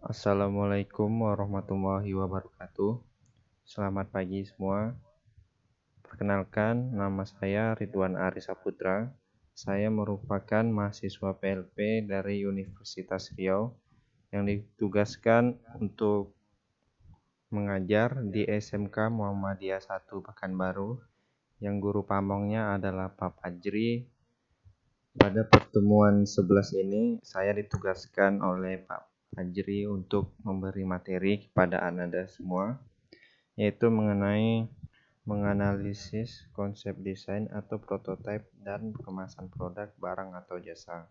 Assalamualaikum warahmatullahi wabarakatuh. Selamat pagi semua. Perkenalkan, nama saya Ridwan Aris Saputra. Saya merupakan mahasiswa PLP dari Universitas Riau yang ditugaskan untuk mengajar di SMK Muhammadiyah 1 Pekanbaru yang guru pamongnya adalah Pak Fajri. Pada pertemuan 11 ini, saya ditugaskan oleh Pak Fajri untuk memberi materi kepada Anda semua, yaitu mengenai menganalisis konsep desain atau prototipe dan kemasan produk, barang atau jasa.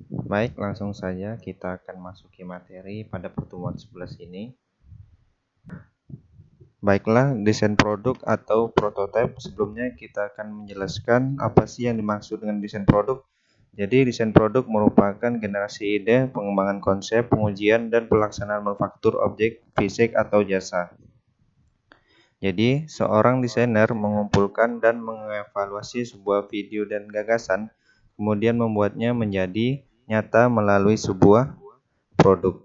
Baik, langsung saja kita akan masuki materi pada pertemuan 11 ini. Baiklah, desain produk atau prototipe. Sebelumnya kita akan menjelaskan apa sih yang dimaksud dengan desain produk. Jadi, desain produk merupakan generasi ide, pengembangan konsep, pengujian, dan pelaksanaan manufaktur objek fisik atau jasa. Jadi, seorang desainer mengumpulkan dan mengevaluasi sebuah video dan gagasan, kemudian membuatnya menjadi nyata melalui sebuah produk,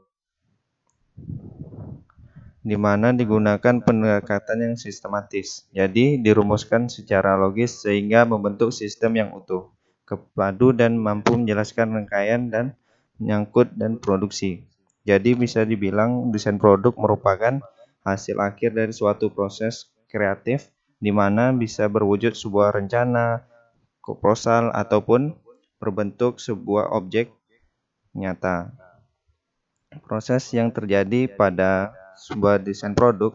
di mana digunakan pendekatan yang sistematis. Jadi, dirumuskan secara logis sehingga membentuk sistem yang utuh, kepadu, dan mampu menjelaskan rangkaian dan menyangkut dan produksi. Jadi, bisa dibilang desain produk merupakan hasil akhir dari suatu proses kreatif di mana bisa berwujud sebuah rencana, proposal, ataupun berbentuk sebuah objek nyata. Proses yang terjadi pada sebuah desain produk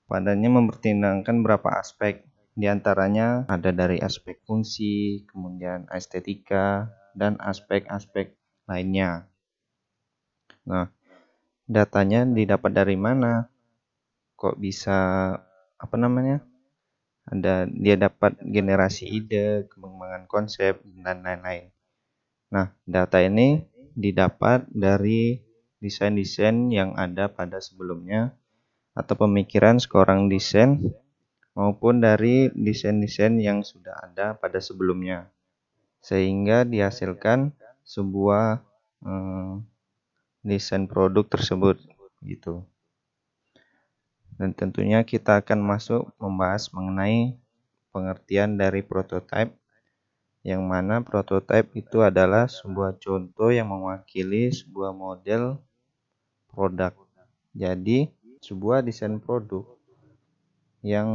padanya mempertimbangkan beberapa aspek. Di antaranya ada dari aspek fungsi, kemudian estetika, dan aspek-aspek lainnya. Nah, datanya didapat dari mana? Kok bisa dia dapat generasi ide, pengembangan konsep, dan lain-lain. Nah, data ini didapat dari desain-desain yang ada pada sebelumnya atau pemikiran seorang desain maupun dari desain-desain yang sudah ada pada sebelumnya, sehingga dihasilkan sebuah desain produk tersebut gitu. Dan tentunya kita akan masuk membahas mengenai pengertian dari prototipe, yang mana prototipe itu adalah sebuah contoh yang mewakili sebuah model produk. Jadi, sebuah desain produk yang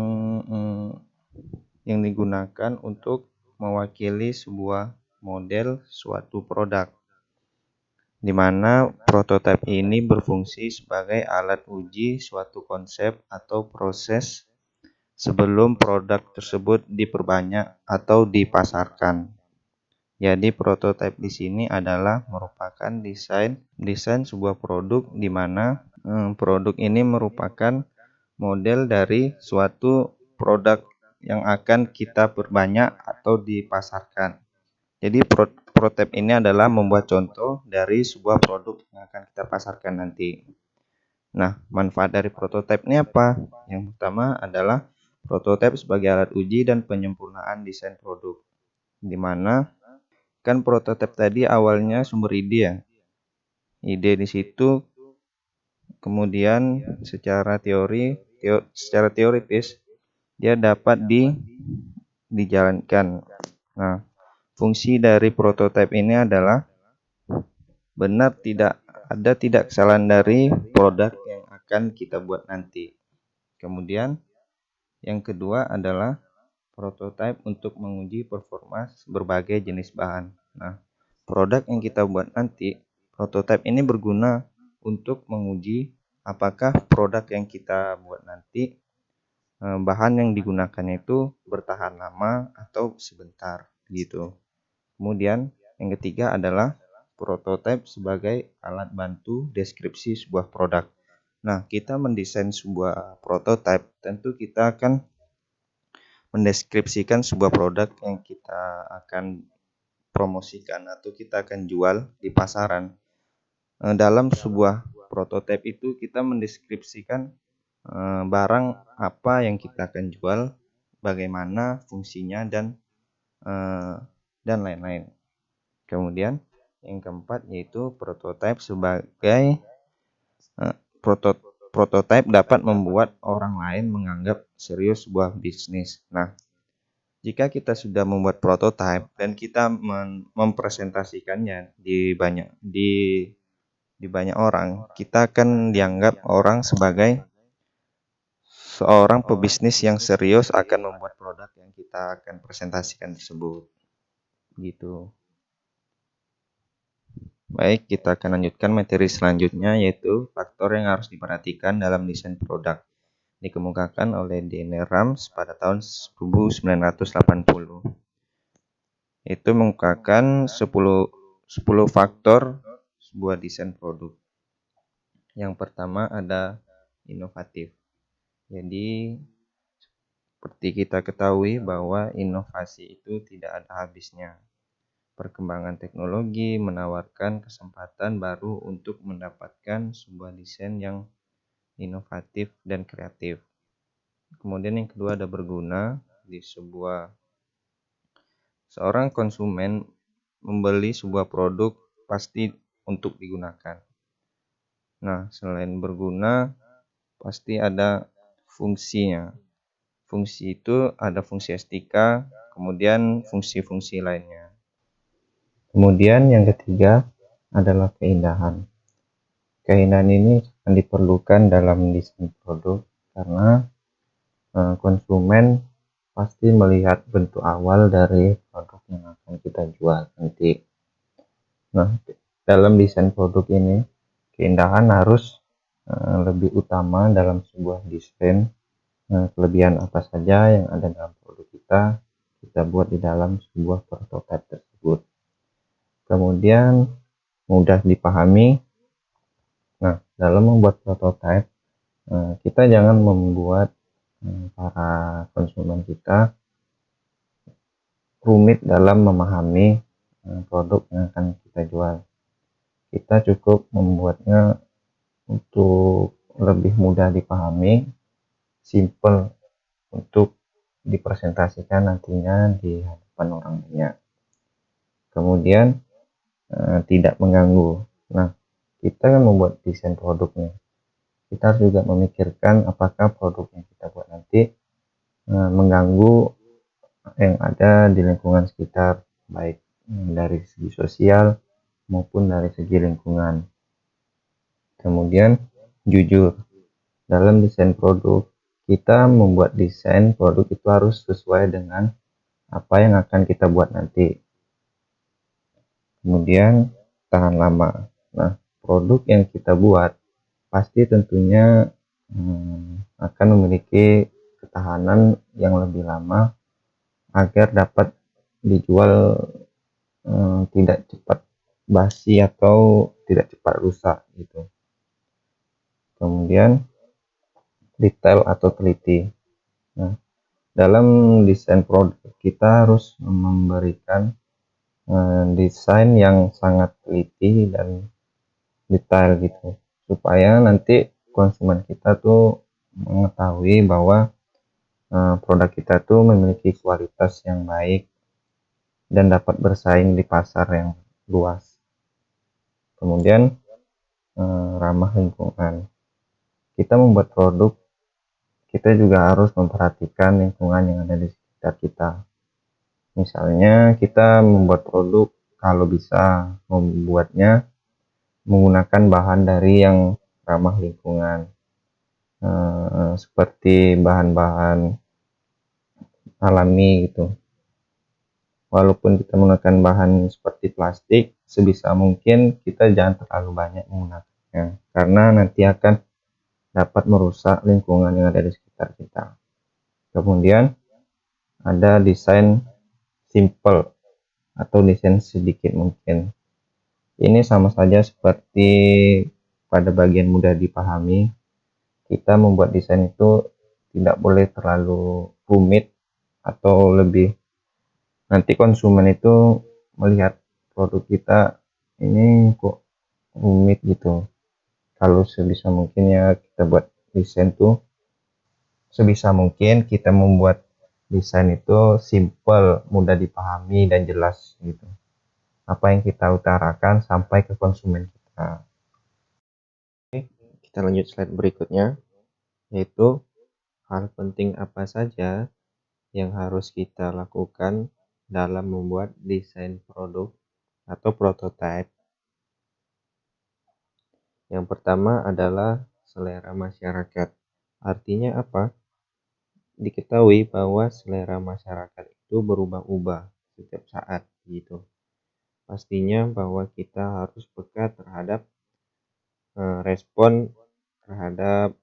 digunakan untuk mewakili sebuah model suatu produk, di mana prototipe ini berfungsi sebagai alat uji suatu konsep atau proses sebelum produk tersebut diperbanyak atau dipasarkan. Jadi, prototipe di sini adalah merupakan desain sebuah produk, di mana produk ini merupakan model dari suatu produk yang akan kita perbanyak atau dipasarkan. Jadi, prototipe ini adalah membuat contoh dari sebuah produk yang akan kita pasarkan nanti. Nah, manfaat dari prototipe ini apa? Yang pertama adalah prototipe sebagai alat uji dan penyempurnaan desain produk, di mana kan prototipe tadi awalnya sumber ide ya. Ide di situ kemudian secara teoritis dia dapat dijalankan. Nah, fungsi dari prototipe ini adalah benar tidak kesalahan dari produk yang akan kita buat nanti. Kemudian yang kedua adalah prototipe untuk menguji performa berbagai jenis bahan. Nah, produk yang kita buat nanti, prototipe ini berguna untuk menguji apakah produk yang kita buat nanti bahan yang digunakan itu bertahan lama atau sebentar gitu. Kemudian yang ketiga adalah prototipe sebagai alat bantu deskripsi sebuah produk. Nah, kita mendesain sebuah prototipe, tentu kita akan mendeskripsikan sebuah produk yang kita akan promosikan atau kita akan jual di pasaran. Dalam sebuah prototipe itu kita mendeskripsikan barang apa yang kita akan jual, bagaimana fungsinya dan lain-lain. Kemudian Yang keempat yaitu prototipe sebagai prototipe dapat membuat orang lain menganggap serius sebuah bisnis. Nah, jika kita sudah membuat prototipe dan kita mempresentasikannya di banyak orang, kita akan dianggap orang sebagai seorang pebisnis yang serius akan membuat produk yang kita akan presentasikan tersebut. Gitu. Baik, kita akan lanjutkan materi selanjutnya, yaitu faktor yang harus diperhatikan dalam desain produk. Dikemukakan oleh Dene Rams pada tahun 1980. Itu mengemukakan 10 faktor sebuah desain produk. Yang pertama ada inovatif. Jadi seperti kita ketahui bahwa inovasi itu tidak ada habisnya. Perkembangan teknologi menawarkan kesempatan baru untuk mendapatkan sebuah desain yang inovatif dan kreatif. Kemudian yang kedua ada berguna. Seorang konsumen membeli sebuah produk pasti untuk digunakan. Nah, selain berguna, pasti ada fungsinya. Fungsi itu ada fungsi estetika, kemudian fungsi-fungsi lainnya. Kemudian yang ketiga adalah keindahan. Keindahan ini akan diperlukan dalam desain produk karena konsumen pasti melihat bentuk awal dari produk yang akan kita jual nanti. Nah, dalam desain produk ini keindahan harus lebih utama dalam sebuah desain. Kelebihan apa saja yang ada dalam produk kita buat di dalam sebuah prototipe tersebut. Kemudian mudah dipahami. Nah, dalam membuat prototipe kita jangan membuat para konsumen kita rumit dalam memahami produk yang akan kita jual. Kita cukup membuatnya untuk lebih mudah dipahami, simple untuk dipresentasikan nantinya di hadapan orang banyak. Kemudian tidak mengganggu. Nah, kita kan membuat desain produknya. Kita harus juga memikirkan apakah produk yang kita buat nanti mengganggu yang ada di lingkungan sekitar, baik dari segi sosial maupun dari segi lingkungan. Kemudian jujur. Dalam desain produk, kita membuat desain produk itu harus sesuai dengan apa yang akan kita buat nanti. Kemudian tahan lama. Nah, produk yang kita buat pasti tentunya akan memiliki ketahanan yang lebih lama agar dapat dijual tidak cepat basi atau tidak cepat rusak gitu. Kemudian detail atau teliti. Nah, dalam desain produk kita harus memberikan desain yang sangat teliti dan detail gitu, supaya nanti konsumen kita tuh mengetahui bahwa produk kita tuh memiliki kualitas yang baik dan dapat bersaing di pasar yang luas. Kemudian ramah lingkungan. Kita membuat produk, kita juga harus memperhatikan lingkungan yang ada di sekitar kita. Misalnya kita membuat produk, kalau bisa membuatnya menggunakan bahan dari yang ramah lingkungan, seperti bahan-bahan alami gitu. Walaupun kita menggunakan bahan seperti plastik, sebisa mungkin kita jangan terlalu banyak menggunakannya, karena nanti akan dapat merusak lingkungan yang ada di sekitar kita. Kemudian ada desain simple atau desain sedikit mungkin. Ini sama saja seperti pada bagian mudah dipahami. Kita membuat desain itu tidak boleh terlalu rumit atau lebih, nanti konsumen itu melihat produk kita ini kok rumit gitu. Kalau sebisa mungkin ya kita buat desain tuh sebisa mungkin kita membuat desain itu simple, mudah dipahami dan jelas gitu. apa yang kita utarakan sampai ke konsumen kita. Oke, kita lanjut slide berikutnya, yaitu hal penting apa saja yang harus kita lakukan dalam membuat desain produk atau prototipe. Yang pertama adalah selera masyarakat. Artinya apa? Diketahui bahwa selera masyarakat itu berubah-ubah setiap saat gitu. Pastinya bahwa kita harus peka terhadap respon terhadap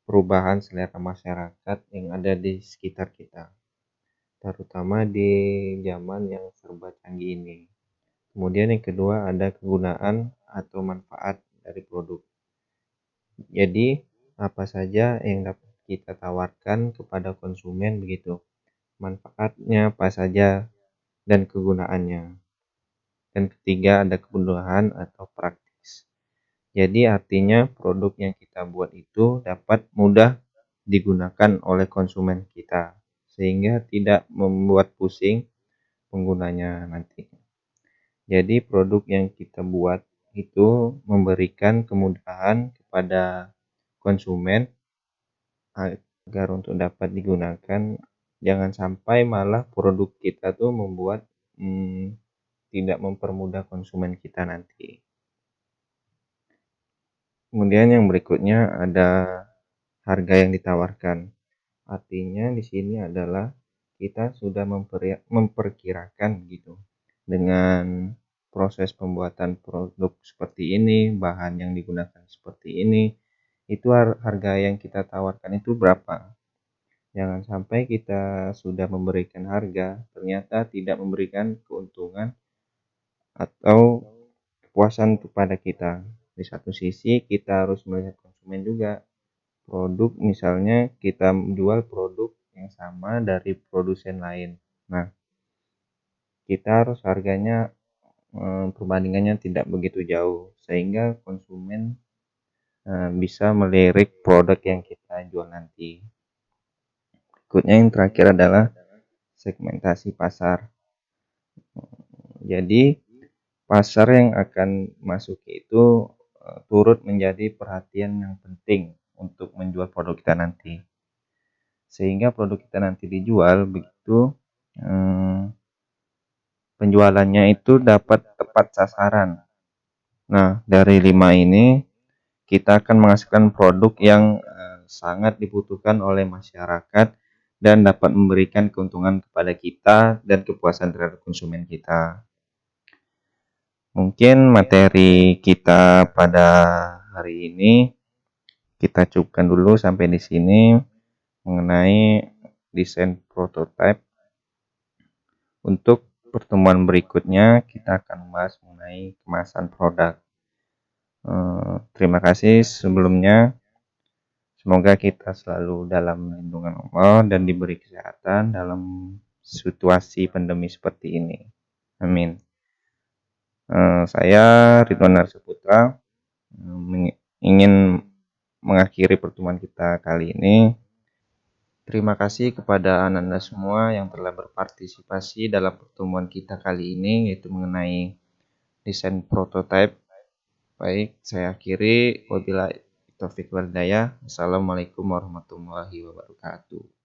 perubahan selera masyarakat yang ada di sekitar kita, terutama di zaman yang serba canggih ini. Kemudian yang kedua ada kegunaan atau manfaat dari produk. Jadi apa saja yang dapat kita tawarkan kepada konsumen begitu. Manfaatnya apa saja dan kegunaannya. Dan ketiga ada kemudahan atau praktis. Jadi artinya produk yang kita buat itu dapat mudah digunakan oleh konsumen kita sehingga tidak membuat pusing penggunanya nanti. Jadi produk yang kita buat itu memberikan kemudahan kepada konsumen agar untuk dapat digunakan. Jangan sampai malah produk kita tuh membuat tidak mempermudah konsumen kita nanti. Kemudian yang berikutnya ada harga yang ditawarkan. Artinya di sini adalah kita sudah memperkirakan gitu dengan proses pembuatan produk seperti ini, bahan yang digunakan seperti ini, itu harga yang kita tawarkan itu berapa. Jangan sampai kita sudah memberikan harga, ternyata tidak memberikan keuntungan atau kepuasan kepada kita. Di satu sisi kita harus melihat konsumen juga. Produk misalnya kita jual produk yang sama dari produsen lain. Nah, kita harus harganya perbandingannya tidak begitu jauh sehingga konsumen bisa melirik produk yang kita jual nanti. Berikutnya yang terakhir adalah segmentasi pasar. Jadi pasar yang akan masuk itu turut menjadi perhatian yang penting untuk menjual produk kita nanti. Sehingga produk kita nanti dijual begitu penjualannya itu dapat tepat sasaran. Nah, dari 5 ini kita akan menghasilkan produk yang sangat dibutuhkan oleh masyarakat dan dapat memberikan keuntungan kepada kita dan kepuasan terhadap konsumen kita. Mungkin materi kita pada hari ini kita cukupkan dulu sampai di sini mengenai desain prototype. Untuk pertemuan berikutnya kita akan membahas mengenai kemasan produk. Terima kasih sebelumnya. Semoga kita selalu dalam lindungan Allah dan diberi kesehatan dalam situasi pandemi seperti ini. Amin. Saya Ridwan Narsaputra ingin mengakhiri pertemuan kita kali ini. Terima kasih kepada Anda semua yang telah berpartisipasi dalam pertemuan kita kali ini, yaitu mengenai desain prototype. Baik, saya akhiri. Wabillahi taufiq wal hidayah. Assalamualaikum warahmatullahi wabarakatuh.